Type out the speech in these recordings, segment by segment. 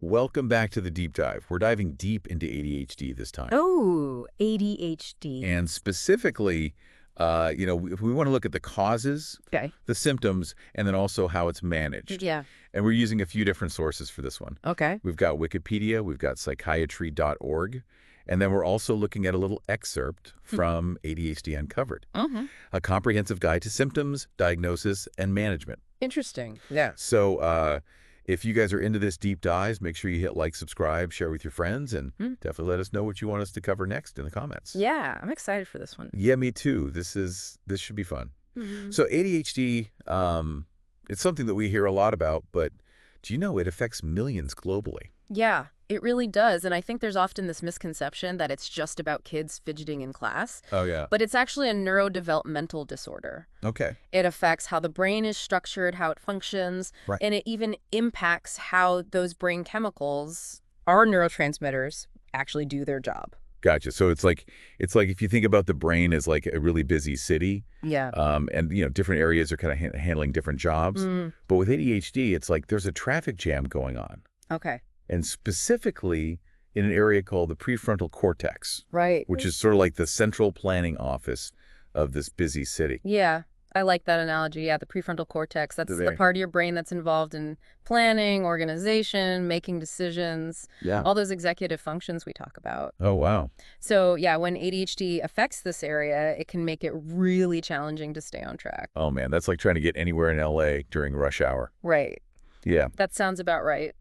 welcome back to the deep dive. We're diving deep into ADHD this time. Oh, ADHD. And specifically, we want to look at the causes, Okay. the symptoms, and then also how it's managed. Yeah. And we're using a few different sources for this one. Okay. We've got Wikipedia, we've got psychiatry.org, and then we're also looking at a little excerpt from ADHD Uncovered, a comprehensive guide to symptoms, diagnosis, and management. Interesting. Yeah. So if you guys are into this deep dives, make sure you hit like, subscribe, share with your friends, and definitely let us know what you want us to cover next in the comments. Yeah, I'm excited for this one. Yeah, me too. This should be fun. So ADHD, it's something that we hear a lot about, but do you know it affects millions globally? Yeah, it really does. And I think there's often this misconception that it's just about kids fidgeting in class. Oh, yeah. But it's actually a neurodevelopmental disorder. Okay. It affects how the brain is structured, how it functions, Right. and it even impacts how those brain chemicals, our neurotransmitters, actually do their job. Gotcha. So it's like if you think about the brain as like a really busy city, Yeah. and different areas are kind of handling different jobs. But with ADHD, it's like there's a traffic jam going on, Okay. and specifically in an area called the prefrontal cortex, Right. which is sort of like the central planning office of this busy city. Yeah, I like that analogy. Yeah, the prefrontal cortex, that's the part of your brain that's involved in planning, organization, making decisions, Yeah. all those executive functions we talk about. Oh, wow. So yeah, when ADHD affects this area, it can make it really challenging to stay on track. Oh, man, that's like trying to get anywhere in LA during rush hour. Right. Yeah. That sounds about right.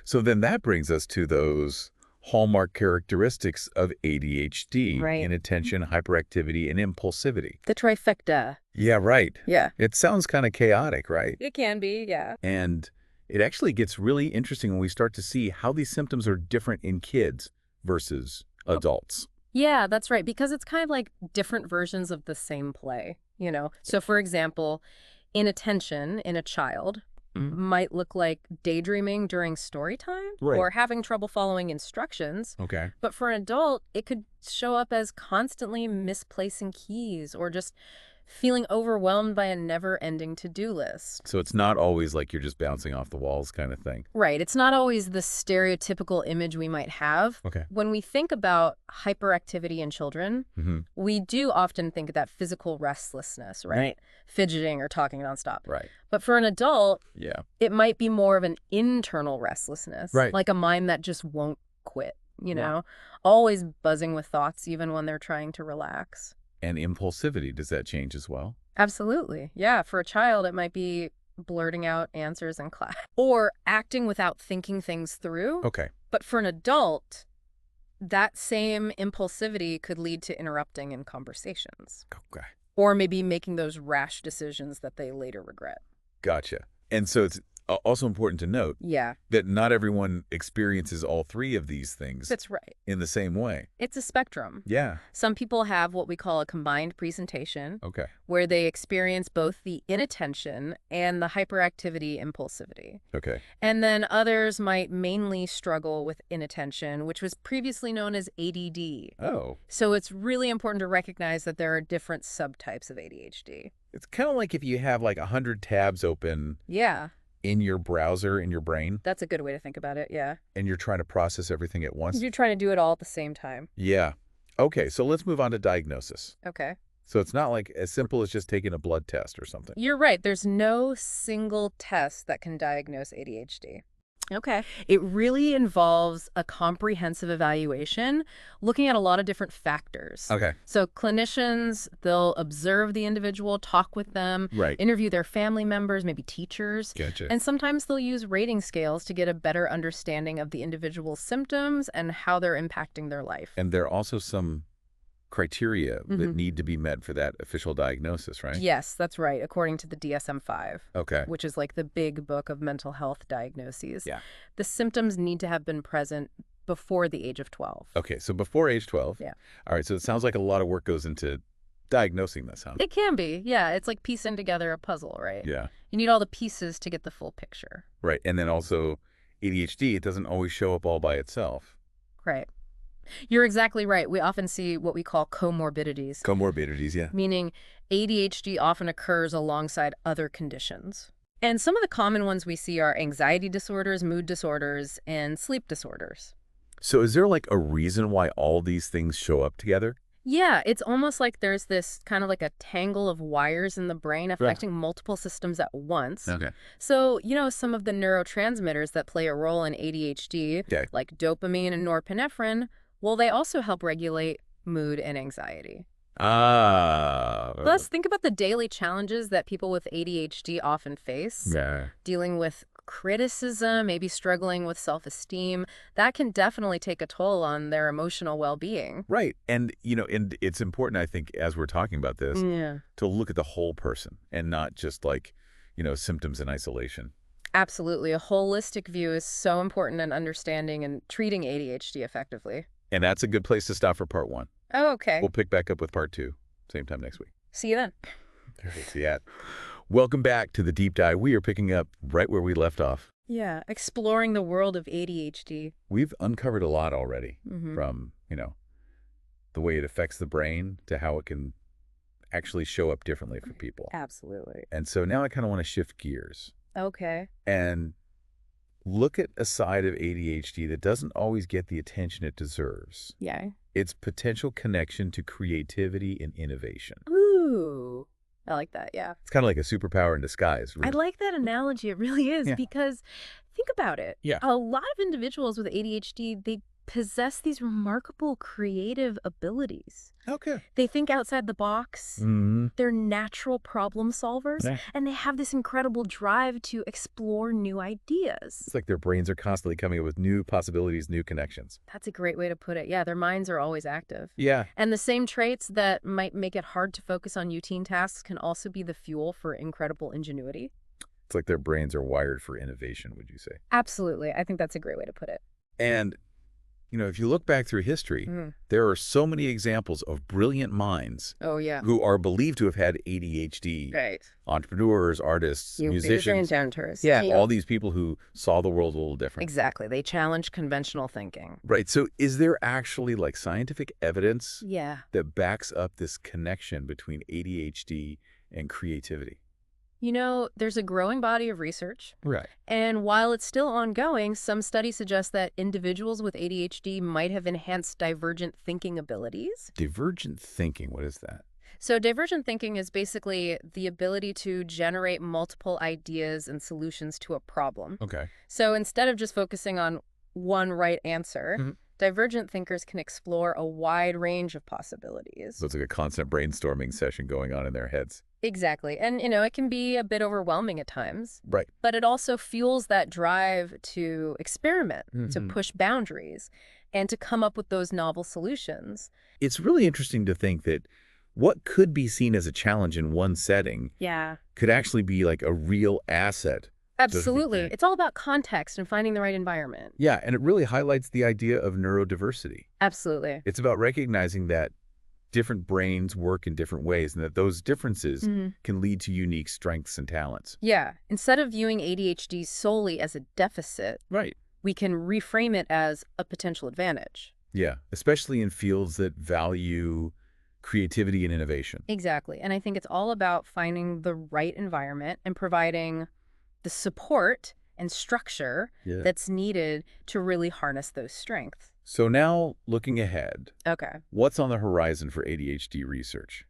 So then that brings us to those hallmark characteristics of ADHD: Right. inattention, hyperactivity, and impulsivity. The trifecta. Yeah, right. Yeah. It sounds kind of chaotic, right? It can be, yeah. And it actually gets really interesting when we start to see how these symptoms are different in kids versus adults. Yeah, that's right. Because it's kind of like different versions of the same play, you know? So for example, inattention in a child might look like daydreaming during story time Right. or having trouble following instructions. Okay. But for an adult, it could show up as constantly misplacing keys or just feeling overwhelmed by a never-ending to-do list. So it's not always like you're just bouncing off the walls kind of thing. Right. It's not always the stereotypical image we might have. Okay. When we think about hyperactivity in children, we do often think of that physical restlessness, right? Fidgeting or talking nonstop. Right. But for an adult, Yeah. it might be more of an internal restlessness, Right. like a mind that just won't quit, you know, always buzzing with thoughts even when they're trying to relax. And impulsivity, does that change as well? Absolutely. Yeah, for a child, it might be blurting out answers in class or acting without thinking things through. Okay. But for an adult, that same impulsivity could lead to interrupting in conversations Okay. or maybe making those rash decisions that they later regret. Gotcha. And so it's also important to note Yeah, that not everyone experiences all three of these things that's right. in the same way. It's a spectrum. Yeah. Some people have what we call a combined presentation, Okay. where they experience both the inattention and the hyperactivity impulsivity. Okay. And then others might mainly struggle with inattention, which was previously known as ADD. Oh. So it's really important to recognize that there are different subtypes of ADHD. It's kind of like if you have like 100 tabs open Yeah, in your browser, in your brain, that's a good way to think about it, yeah. and you're trying to process everything at once. You're trying to do it all at the same time. Yeah. Okay, so let's move on to diagnosis. Okay. So it's not like as simple as just taking a blood test or something. You're right. There's no single test that can diagnose ADHD. Okay. It really involves a comprehensive evaluation, looking at a lot of different factors. Okay. So clinicians, they'll observe the individual, talk with them, Right. interview their family members, maybe teachers. Gotcha. And sometimes they'll use rating scales to get a better understanding of the individual's symptoms and how they're impacting their life. And there are also some criteria that need to be met for that official diagnosis, right? Yes, that's right, according to the DSM-5. Okay. Which is like the big book of mental health diagnoses. Yeah. The symptoms need to have been present before the age of 12. Okay, so before age 12. Yeah. All right, so it sounds like a lot of work goes into diagnosing this, huh? It can be, yeah. It's like piecing together a puzzle, right? Yeah. You need all the pieces to get the full picture. Right, and then also ADHD, it doesn't always show up all by itself. Right. You're exactly right. We often see what we call comorbidities. Comorbidities, yeah. Meaning ADHD often occurs alongside other conditions. And some of the common ones we see are anxiety disorders, mood disorders, and sleep disorders. So is there like a reason why all these things show up together? Yeah, it's almost like there's this kind of like a tangle of wires in the brain affecting multiple systems at once. Okay. So, some of the neurotransmitters that play a role in ADHD, Okay. like dopamine and norepinephrine, well, they also help regulate mood and anxiety. Ah. Plus, think about the daily challenges that people with ADHD often face. Yeah. Dealing with criticism, maybe struggling with self-esteem. That can definitely take a toll on their emotional well-being. Right. And, and it's important, I think, as we're talking about this, Yeah. to look at the whole person and not just like, symptoms in isolation. Absolutely. A holistic view is so important in understanding and treating ADHD effectively. And that's a good place to stop for part 1. Oh, okay. We'll pick back up with part 2, same time next week. See you then. All right, see ya. Welcome back to the deep dive. We are picking up right where we left off. Yeah, exploring the world of ADHD. We've uncovered a lot already Mm-hmm. from, the way it affects the brain to how it can actually show up differently for people. Absolutely. And so now I kind of want to shift gears Okay. and look at a side of ADHD that doesn't always get the attention it deserves. Yeah. Its potential connection to creativity and innovation. Ooh. I like that, yeah. It's kind of like a superpower in disguise. I like that analogy. It really is, Yeah. because think about it. Yeah. A lot of individuals with ADHD, they possess these remarkable creative abilities. Okay. They think outside the box. Mm-hmm. They're natural problem solvers. Yeah. And they have this incredible drive to explore new ideas. It's like their brains are constantly coming up with new possibilities, new connections. That's a great way to put it. Yeah, their minds are always active. Yeah. And the same traits that might make it hard to focus on routine tasks can also be the fuel for incredible ingenuity. It's like their brains are wired for innovation, would you say? Absolutely. I think that's a great way to put it. And, if you look back through history, there are so many examples of brilliant minds Oh, yeah. who are believed to have had ADHD. Right. Entrepreneurs, artists, musicians. Inventors. Yeah, all these people who saw the world a little different. Exactly. They challenge conventional thinking. Right. So is there actually like scientific evidence Yeah. that backs up this connection between ADHD and creativity? There's a growing body of research. Right. And while it's still ongoing, some studies suggest that individuals with ADHD might have enhanced divergent thinking abilities. Divergent thinking, what is that? So divergent thinking is basically the ability to generate multiple ideas and solutions to a problem. Okay. So instead of just focusing on one right answer, divergent thinkers can explore a wide range of possibilities. So it's like a constant brainstorming session going on in their heads. Exactly. And, it can be a bit overwhelming at times. Right. But it also fuels that drive to experiment, to push boundaries, and to come up with those novel solutions. It's really interesting to think that what could be seen as a challenge in one setting Yeah. could actually be like a real asset. Absolutely. think. It's all about context and finding the right environment. Yeah, and it really highlights the idea of neurodiversity. Absolutely. It's about recognizing that different brains work in different ways and that those differences can lead to unique strengths and talents. Yeah. Instead of viewing ADHD solely as a deficit, Right. we can reframe it as a potential advantage. Yeah, especially in fields that value creativity and innovation. Exactly. And I think it's all about finding the right environment and providing the support and structure that's needed to really harness those strengths. So now, looking ahead, Okay. what's on the horizon for ADHD research?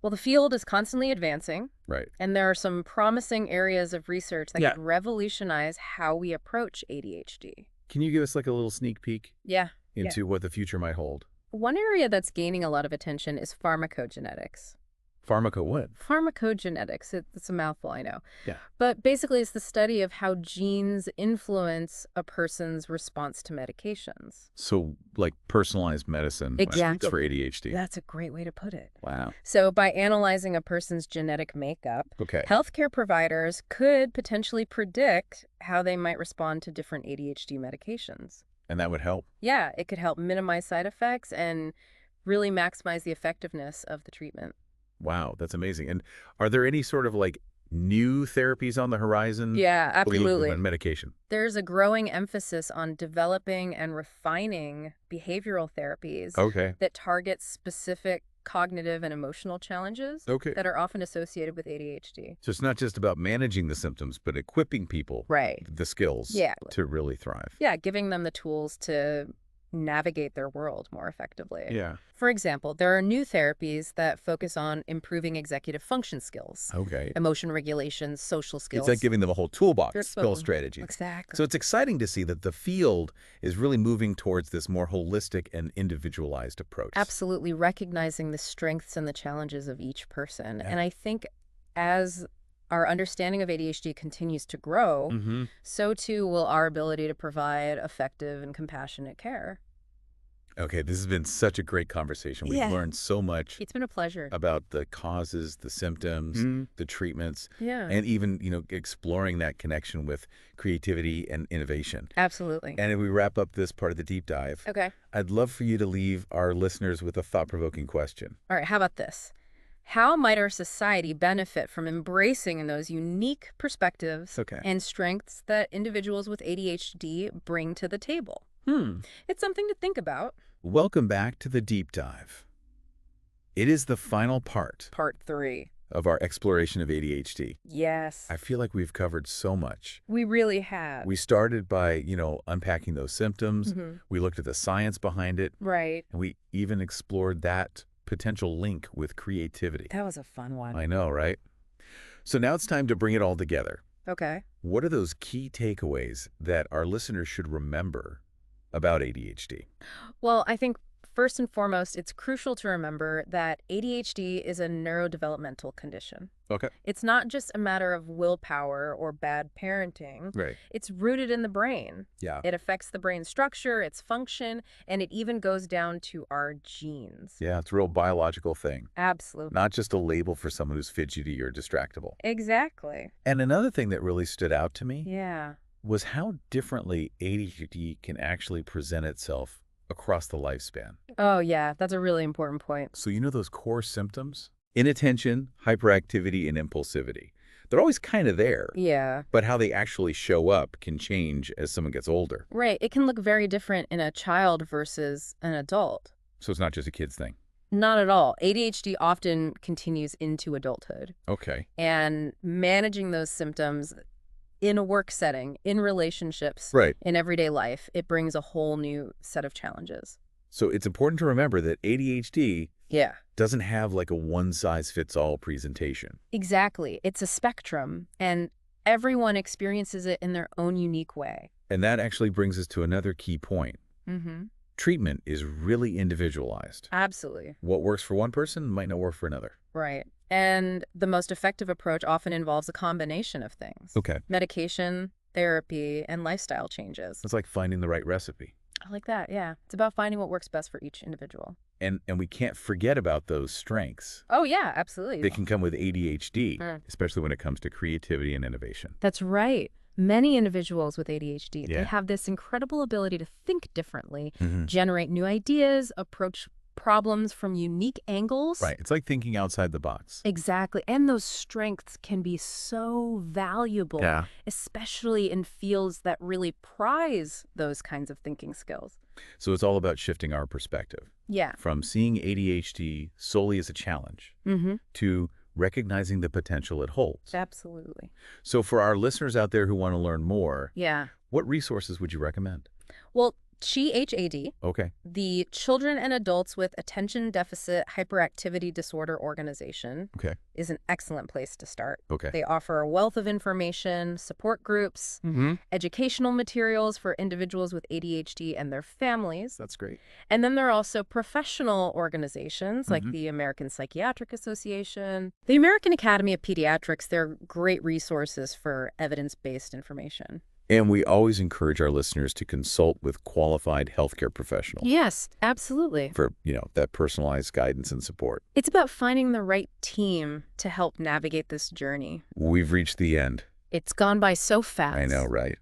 Well, the field is constantly advancing, Right. and there are some promising areas of research that could revolutionize how we approach ADHD. Can you give us like a little sneak peek Yeah. into what the future might hold? One area that's gaining a lot of attention is pharmacogenetics. What? Pharmacogenetics, it's a mouthful, I know. Yeah. But basically, it's the study of how genes influence a person's response to medications. So like personalized medicine Exactly. for ADHD. That's a great way to put it. Wow. So by analyzing a person's genetic makeup, Okay. healthcare providers could potentially predict how they might respond to different ADHD medications. And that would help. Yeah, it could help minimize side effects and really maximize the effectiveness of the treatment. Wow, that's amazing. And are there any sort of like new therapies on the horizon? Yeah, Okay, look, absolutely. medication. There's a growing emphasis on developing and refining behavioral therapies Okay. that target specific cognitive and emotional challenges Okay. that are often associated with ADHD. So it's not just about managing the symptoms, but equipping people Right. the skills Yeah. to really thrive. Yeah, giving them the tools to navigate their world more effectively. Yeah. For example, there are new therapies that focus on improving executive function skills, Okay. emotion regulation, social skills. It's like giving them a whole toolbox, You're spell spoken. strategies. Exactly. So it's exciting to see that the field is really moving towards this more holistic and individualized approach. Absolutely, recognizing the strengths and the challenges of each person. Yeah. And I think as our understanding of ADHD continues to grow, Mm-hmm. so too will our ability to provide effective and compassionate care. Okay, this has been such a great conversation. We've Yeah. learned so much It's been a pleasure. about the causes, the symptoms, the treatments, Yeah. and even, exploring that connection with creativity and innovation. Absolutely. And if we wrap up this part of the deep dive, Okay. I'd love for you to leave our listeners with a thought-provoking question. All right, how about this? How might our society benefit from embracing those unique perspectives Okay. and strengths that individuals with ADHD bring to the table? Hmm. It's something to think about. Welcome back to the deep dive. It is the final part Part 3. of our exploration of ADHD. Yes. I feel like we've covered so much. We really have. We started by, unpacking those symptoms. Mhm. We looked at the science behind it, Right. and we even explored that potential link with creativity. That was a fun one. I know, right? So now it's time to bring it all together. Okay. What are those key takeaways that our listeners should remember about ADHD? Well, I think first and foremost, it's crucial to remember that ADHD is a neurodevelopmental condition. Okay. It's not just a matter of willpower or bad parenting. Right. It's rooted in the brain. Yeah. It affects the brain structure, its function, and it even goes down to our genes. Yeah, it's a real biological thing, Absolutely. not just a label for someone who's fidgety or distractible. Exactly. And another thing that really stood out to me Yeah. was how differently ADHD can actually present itself across the lifespan. Oh, yeah. That's a really important point. So those core symptoms? Inattention, hyperactivity, and impulsivity. They're always kind of there, Yeah. but how they actually show up can change as someone gets older. Right. It can look very different in a child versus an adult. So it's not just a kid's thing. Not at all. ADHD often continues into adulthood. Okay. And managing those symptoms in a work setting, in relationships, Right. in everyday life, it brings a whole new set of challenges. So it's important to remember that ADHD Yeah. doesn't have like a one-size-fits-all presentation. Exactly. It's a spectrum, and everyone experiences it in their own unique way. And that actually brings us to another key point. Mm-hmm. Treatment is really individualized. Absolutely. What works for one person might not work for another. Right. And the most effective approach often involves a combination of things. Okay. Medication, therapy, and lifestyle changes. It's like finding the right recipe. I like that, yeah. It's about finding what works best for each individual. And we can't forget about those strengths. Oh, yeah, absolutely. They can come with ADHD, Mm. especially when it comes to creativity and innovation. That's right. Many individuals with ADHD, Yeah. they have this incredible ability to think differently, Mhm. generate new ideas, approach problems from unique angles. Right. It's like thinking outside the box. Exactly. And those strengths can be so valuable, Yeah. especially in fields that really prize those kinds of thinking skills. So it's all about shifting our perspective Yeah. from seeing ADHD solely as a challenge Mm-hmm. to recognizing the potential it holds. Absolutely. So for our listeners out there who want to learn more, Yeah. what resources would you recommend? Well, CHAD, Okay. the Children and Adults with Attention Deficit Hyperactivity Disorder Organization, Okay. is an excellent place to start. Okay. They offer a wealth of information, support groups, Mm-hmm. educational materials for individuals with ADHD and their families. That's great. And then there are also professional organizations like Mhm. the American Psychiatric Association, the American Academy of Pediatrics. They're great resources for evidence-based information. And we always encourage our listeners to consult with qualified healthcare professionals Yes, absolutely. for, that personalized guidance and support. It's about finding the right team to help navigate this journey. We've reached the end. It's gone by so fast. I know, right?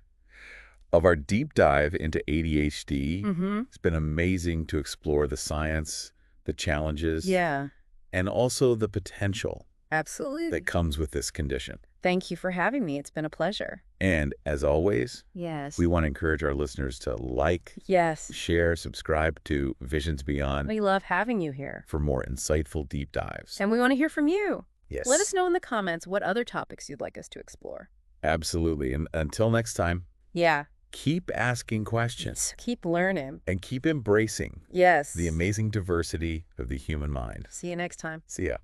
Of our deep dive into ADHD, Mm-hmm. it's been amazing to explore the science, the challenges, Yeah, and also the potential absolutely. that comes with this condition. Thank you for having me. It's been a pleasure. And as always, Yes. we want to encourage our listeners to like, Yes. share, subscribe to Visions Beyond We love having you here. for more insightful deep dives. And we want to hear from you. Yes. Let us know in the comments what other topics you'd like us to explore. Absolutely. And until next time, Yeah. keep asking questions Keep learning. and keep embracing Yes. the amazing diversity of the human mind. See you next time. See ya.